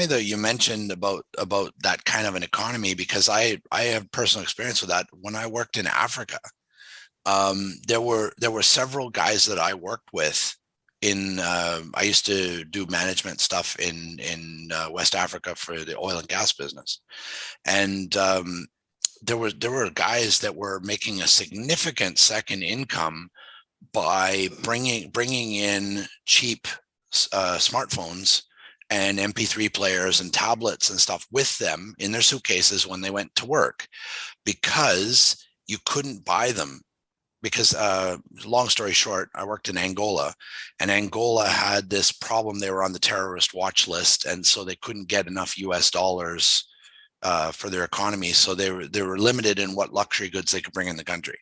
funny though you mentioned about that kind of an economy, because I have personal experience with that. When I worked in Africa, there were several guys that I worked with in I used to do management stuff in West Africa for the oil and gas business, and there were guys that were making a significant second income by bringing in cheap smartphones and MP3 players and tablets and stuff with them in their suitcases when they went to work, because you couldn't buy them. Because long story short, I worked in Angola, and Angola had this problem. They were on the terrorist watch list, and so they couldn't get enough US dollars for their economy. So they were limited in what luxury goods they could bring in the country.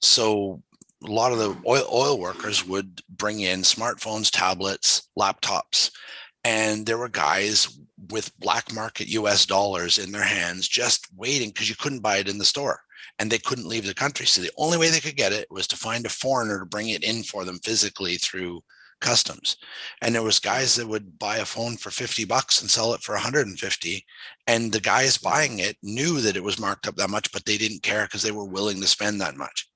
So a lot of the oil workers would bring in smartphones, tablets, laptops, and there were guys with black market US dollars in their hands just waiting, because you couldn't buy it in the store and they couldn't leave the country. So the only way they could get it was to find a foreigner to bring it in for them physically through customs. And there was guys that would buy a phone for $50 and sell it for 150. And the guys buying it knew that it was marked up that much, but they didn't care because they were willing to spend that much.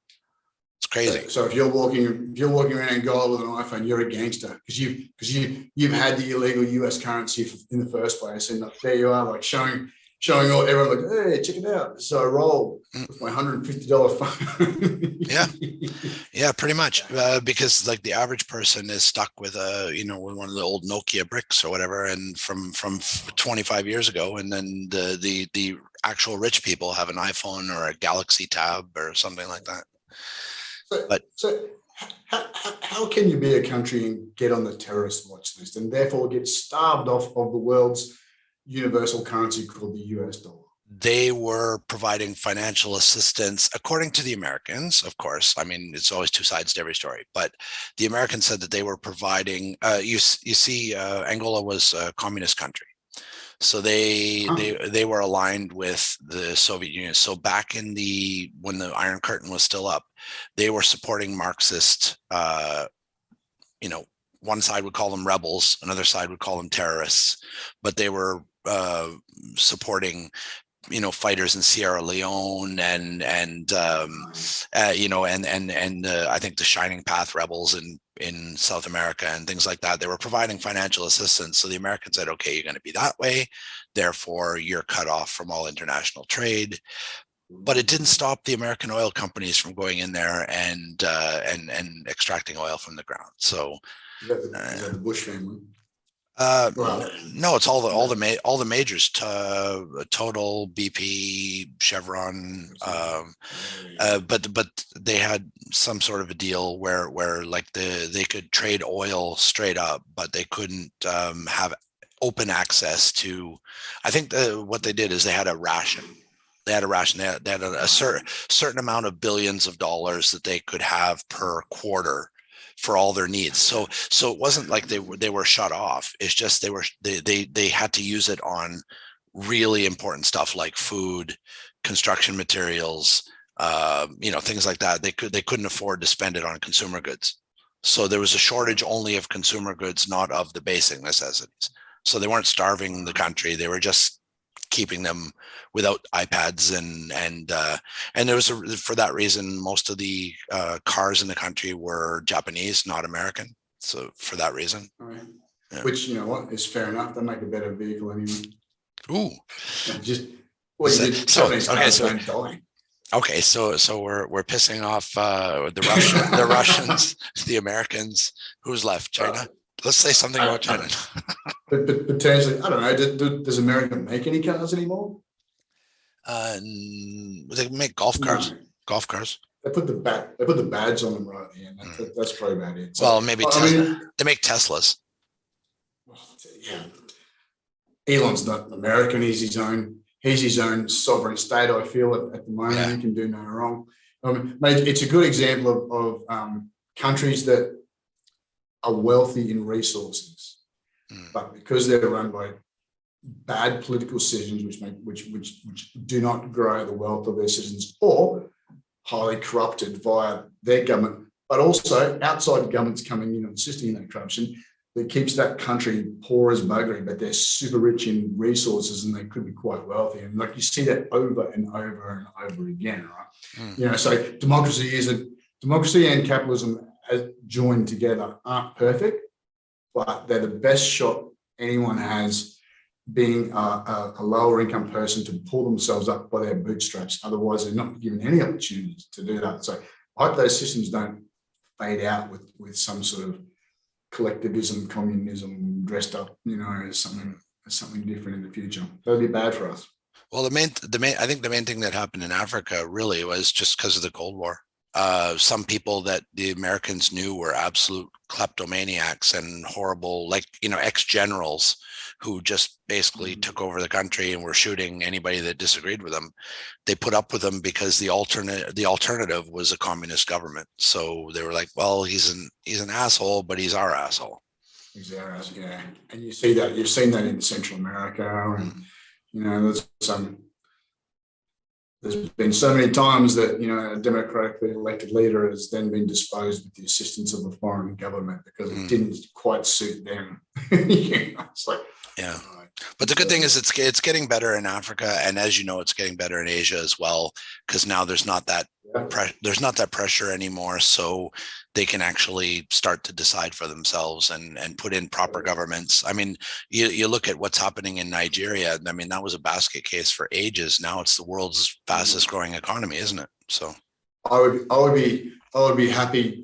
It's crazy. So if you're walking around Angola with an iPhone, you're a gangster, because you've had the illegal US currency in the first place, and there you are, like showing all everyone, like, hey, check it out. So I roll with my $150 phone. Yeah, pretty much, because like the average person is stuck with with one of the old Nokia bricks or whatever, and from 25 years ago, and then the actual rich people have an iPhone or a Galaxy Tab or something like that. So how can you be a country and get on the terrorist watch list and therefore get starved off of the world's universal currency called the US dollar? They were providing financial assistance, according to the Americans, of course. I mean, it's always two sides to every story, but the Americans said that they were providing, you see, Angola was a communist country. So they were aligned with the Soviet Union. So back when the Iron Curtain was still up, they were supporting Marxist, one side would call them rebels, another side would call them terrorists, but they were supporting fighters in Sierra Leone and I think the Shining Path rebels in South America and things like that. They were providing financial assistance. So the Americans said, okay, you're going to be that way, therefore you're cut off from all international trade. But it didn't stop the American oil companies from going in there and extracting oil from the ground. So is that the Bush family? No, it's all the majors, Total, BP, Chevron, but they had some sort of a deal where like they could trade oil straight up, but they couldn't have open access to. I think what they did is they had a ration. They had a certain amount of billions of dollars that they could have per quarter for all their needs. So it wasn't like they were shut off. It's just they had to use it on really important stuff like food, construction materials, things like that. They couldn't afford to spend it on consumer goods. So there was a shortage only of consumer goods, not of the basic necessities. So they weren't starving the country. They were just keeping them without iPads and there was for that reason, most of the cars in the country were Japanese, not American. So for that reason, right. Yeah. Which is fair enough. They make a better vehicle anyway. Ooh, Okay, so we're pissing off the Russians, the Americans. Who's left? China. Let's say something about China. But potentially, I don't know. Does America make any cars anymore? They make golf cars. No. Golf cars. They put the badge on them right at the end. That's probably about it. So, well, maybe they make Teslas. Yeah. Elon's not American. He's his own sovereign state. I feel at the moment, yeah. He can do no wrong. Mate, it's a good example of countries that are wealthy in resources, but because they're run by bad political decisions, which do not grow the wealth of their citizens, or highly corrupted via their government, but also outside governments coming in and assisting in that corruption, that keeps that country poor as buggery, but they're super rich in resources and they could be quite wealthy. And like you see that over and over and over again, right? You know, so democracy and capitalism joined together aren't perfect, but they're the best shot anyone has being a lower income person to pull themselves up by their bootstraps. Otherwise, they're not given any opportunities to do that. So I hope those systems don't fade out with some sort of collectivism, communism dressed up, you know, as something different in the future. That'd be bad for us. Well, I think the main thing that happened in Africa really was just because of the Cold War. Some people that the Americans knew were absolute kleptomaniacs and horrible, like, you know, ex-generals who just basically took over the country and were shooting anybody that disagreed with them. They put up with them because the alternative was a communist government. So they were like, well, he's an asshole, but he's our asshole. He's our asshole, yeah. And you've seen that in Central America, and you know, there's been so many times that, you know, a democratically elected leader has then been disposed with the assistance of a foreign government because it didn't quite suit them. You know, it's like, yeah. But the good thing is it's getting better in Africa, and as you know, it's getting better in Asia as well, because now there's not that pressure anymore, so they can actually start to decide for themselves and put in proper governments. I mean, you look at what's happening in Nigeria. I mean, that was a basket case for ages. Now it's the world's fastest growing economy, isn't it? So I would be happy.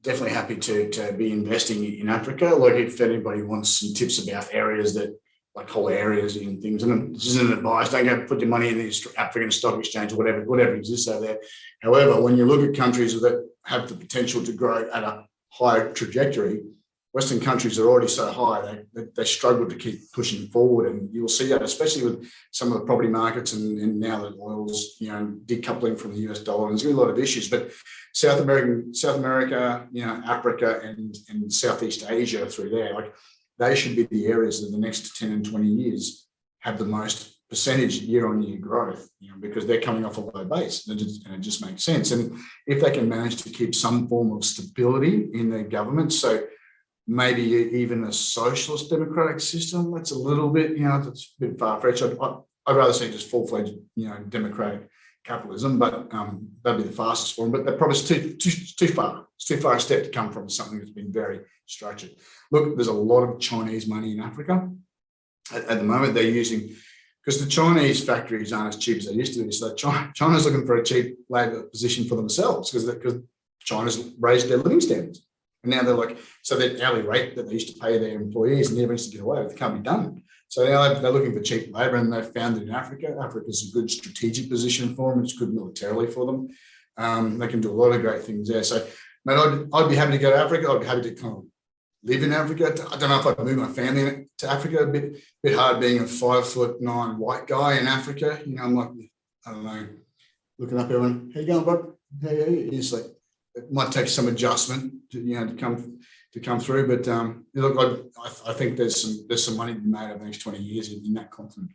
Definitely happy to be investing in Africa. Like, if anybody wants some tips about areas that, like whole areas and things, and this isn't advice, don't go put your money in the African stock exchange or whatever exists over there. However, when you look at countries that have the potential to grow at a higher trajectory, Western countries are already so high, they struggle to keep pushing forward. And you'll see that, especially with some of the property markets and now that oil's, you know, decoupling from the US dollar. And there's going to be a lot of issues, but South America, you know, Africa and Southeast Asia through there, like, they should be the areas that the next 10 and 20 years have the most percentage year-on-year growth, you know, because they're coming off a low base, and it just makes sense. And if they can manage to keep some form of stability in their government, so maybe even a socialist democratic system, that's a little bit, you know, that's a bit far-fetched. I'd rather see just full-fledged, you know, democratic capitalism, but that'd be the fastest for them. But that probably is too far. It's too far a step to come from something that's been very structured. Look, there's a lot of Chinese money in Africa. At the moment, they're using, because the Chinese factories aren't as cheap as they used to be. So China's looking for a cheap labour position for themselves because China's raised their living standards. And now they're like, so that hourly rate that they used to pay their employees and never used to get away with, it can't be done. So now they're looking for cheap labour, and they've found it in Africa. Africa's a good strategic position for them. It's good militarily for them. They can do a lot of great things there. So, man, I'd be happy to go to Africa. I'd be happy to kind of live in Africa. I don't know if I'd move my family to Africa. A bit hard being a 5'9" white guy in Africa. You know, I'm like, I don't know, looking up everyone. How you going, bud? Hey. It's like, it might take some adjustment to come through. But look, I think there's some money to be made over the next 20 years in that continent.